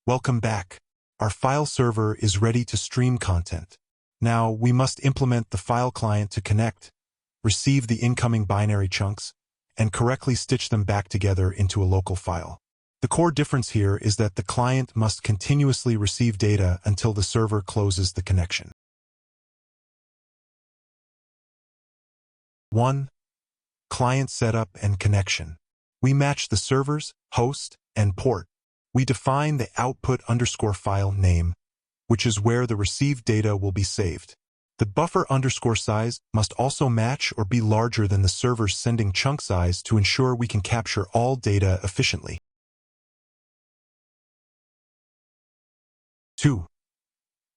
Welcome back. Our file server is ready to stream content. Now, we must implement the file client to connect, receive the incoming binary chunks, and correctly stitch them back together into a local file. The core difference here is that the client must continuously receive data until the server closes the connection. 1. Client setup and connection. We match the servers, host, and port. We define the output_file name, which is where the received data will be saved. The buffer_ size must also match or be larger than the server's sending chunk size to ensure we can capture all data efficiently. 2.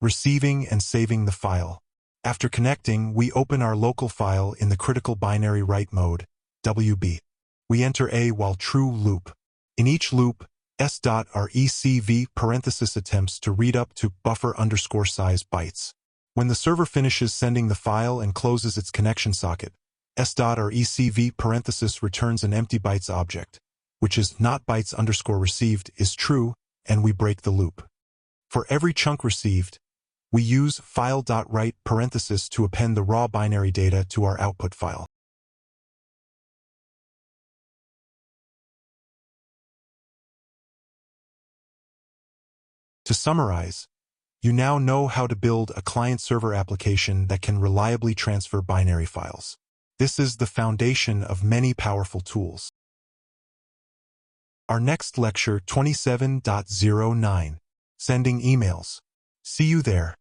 Receiving and saving the file. After connecting, we open our local file in the critical binary write mode, WB. We enter a while true loop. In each loop, s.recv parenthesis attempts to read up to buffer_size bytes. When the server finishes sending the file and closes its connection socket, s.recv parenthesis returns an empty bytes object, which is not bytes_received is true, and we break the loop. For every chunk received, we use file.write parenthesis to append the raw binary data to our output file. To summarize, you now know how to build a client-server application that can reliably transfer binary files. This is the foundation of many powerful tools. Our next lecture 27.09. Sending emails. See you there.